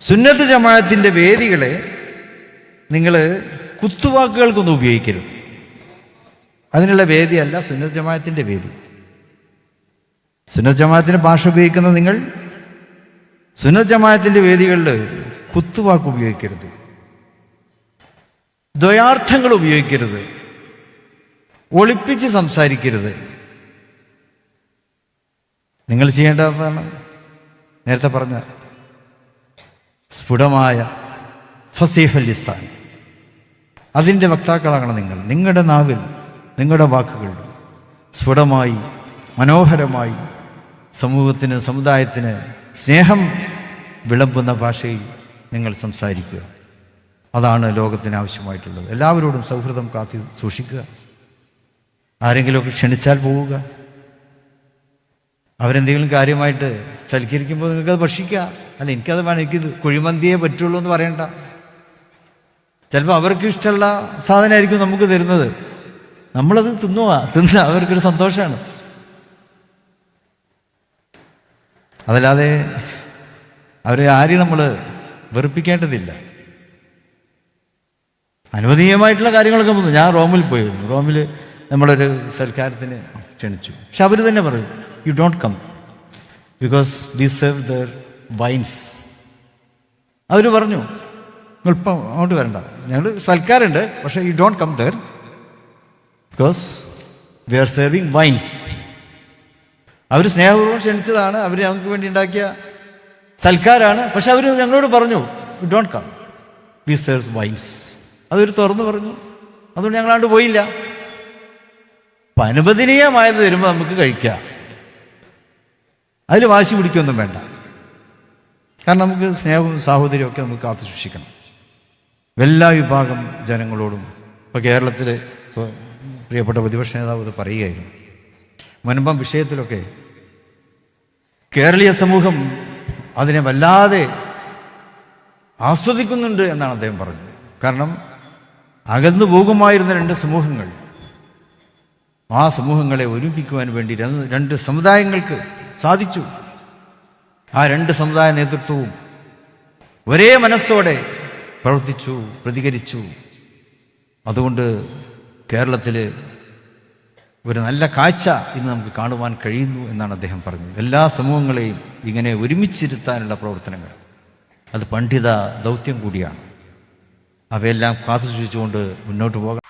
സുന്നത്ത് ജമാഅത്തിൻ്റെ വേദികളെ നിങ്ങൾ കുത്തുവാക്കുകൾക്കൊന്നും ഉപയോഗിക്കരുത്. അതിനുള്ള വേദിയല്ല സുന്നത്ത് ജമാഅത്തിൻ്റെ വേദി. സുന്നത്ത് ജമാഅത്തിൻ്റെ ഭാഷ ഉപയോഗിക്കുന്ന നിങ്ങൾ സുന്നത്ത് ജമാഅത്തിൻ്റെ വേദികളിൽ കുത്തുവാക്ക് ഉപയോഗിക്കരുത്, ദ്വയാർത്ഥങ്ങൾ ഉപയോഗിക്കരുത്, ഒളിപ്പിച്ച് സംസാരിക്കരുത്. നിങ്ങൾ ചെയ്യേണ്ടതാണ് നേരത്തെ പറഞ്ഞ സ്ഫുടമായ ഫസീഹുൽ ലിസാൻ, അതിൻ്റെ വക്താക്കളാകണം നിങ്ങൾ. നിങ്ങളുടെ നാവിൽ നിങ്ങളുടെ വാക്കുകൾ സ്ഫുടമായി മനോഹരമായി സമൂഹത്തിന് സമുദായത്തിന് സ്നേഹം വിളമ്പുന്ന ഭാഷയിൽ നിങ്ങൾ സംസാരിക്കുക. അതാണ് ലോകത്തിന് ആവശ്യമായിട്ടുള്ളത്. എല്ലാവരോടും സൗഹൃദം കാത്തി സൂക്ഷിക്കുക. ആരെങ്കിലുമൊക്കെ ക്ഷണിച്ചാൽ പോവുക. അവരെന്തെങ്കിലും കാര്യമായിട്ട് സൽക്കരിക്കുമ്പോൾ നിങ്ങൾക്കത് ഭക്ഷിക്കുക. അല്ല, എനിക്കത് വേണം, എനിക്കിത് കുഴിമന്തിയേ പറ്റുള്ളൂ എന്ന് പറയണ്ട. ചിലപ്പോൾ അവർക്ക് ഇഷ്ടമുള്ള സാധനമായിരിക്കും നമുക്ക് തരുന്നത്. നമ്മളത് തിന്ന അവർക്കൊരു സന്തോഷമാണ്. അതല്ലാതെ അവരെ ആരെയും നമ്മൾ വെറുപ്പിക്കേണ്ടതില്ല. അനുവദനീയമായിട്ടുള്ള കാര്യങ്ങളൊക്കെ വന്നു. ഞാൻ റോമിൽ പോയിരുന്നു. റോമിൽ നമ്മളൊരു സൽക്കാരത്തിന് ക്ഷണിച്ചു. പക്ഷെ അവർ തന്നെ പറയും, you don't come because we serve there wines. അവർ പറഞ്ഞു, നിങ്ങളിപ്പം അങ്ങോട്ട് വരണ്ട, ഞങ്ങൾ സൽക്കാരുണ്ട്, പക്ഷേ you don't come there because we are serving wines. അവർ സ്നേഹപൂർവ്വം ക്ഷണിച്ചതാണ്, അവർ ഞങ്ങൾക്ക് വേണ്ടി ഉണ്ടാക്കിയ സൽക്കാരാണ്. പക്ഷെ അവർ ഞങ്ങളോട് പറഞ്ഞു, you don't come, we serve wines. അതൊരു തുറന്നു പറഞ്ഞു. അതുകൊണ്ട് ഞങ്ങളാണ്ട് പോയില്ല. അപ്പം അനുവദനീയമായത് തരുമ്പോൾ നമുക്ക് കഴിക്കാം. അതിൽ വാശി പിടിക്കൊന്നും വേണ്ട. കാരണം നമുക്ക് സ്നേഹവും സാഹോദര്യവും ഒക്കെ നമുക്ക് കാത്തു സൂക്ഷിക്കണം എല്ലാ വിഭാഗം ജനങ്ങളോടും. ഇപ്പോൾ കേരളത്തിൽ ഇപ്പോൾ പ്രിയപ്പെട്ട പ്രതിപക്ഷ നേതാവ് ഇത് പറയുകയായിരുന്നു. മുൻപം വിഷയത്തിലൊക്കെ കേരളീയ സമൂഹം അതിനെ വല്ലാതെ ആസ്വദിക്കുന്നുണ്ട് എന്നാണ് അദ്ദേഹം പറഞ്ഞത്. കാരണം അകന്നു പോകുമായിരുന്ന രണ്ട് സമൂഹങ്ങൾ, ആ സമൂഹങ്ങളെ ഒരുമിപ്പിക്കുവാൻ വേണ്ടി രണ്ട് സമുദായങ്ങൾക്ക് സാധിച്ചു. ആ രണ്ട് സമുദായ നേതൃത്വവും ഒരേ മനസ്സോടെ പ്രവർത്തിച്ചു, പ്രതികരിച്ചു. അതുകൊണ്ട് കേരളത്തിൽ ഒരു നല്ല കാഴ്ച ഇന്ന് നമുക്ക് കാണുവാൻ കഴിയുന്നു എന്നാണ് അദ്ദേഹം പറഞ്ഞത്. എല്ലാ സമൂഹങ്ങളെയും ഇങ്ങനെ ഒരുമിച്ചിരുത്താനുള്ള പ്രവർത്തനങ്ങൾ, അത് പണ്ഡിത ദൗത്യം കൂടിയാണ്. അവയെല്ലാം കാത്തുസൂക്ഷിച്ചുകൊണ്ട് മുന്നോട്ട് പോകാം.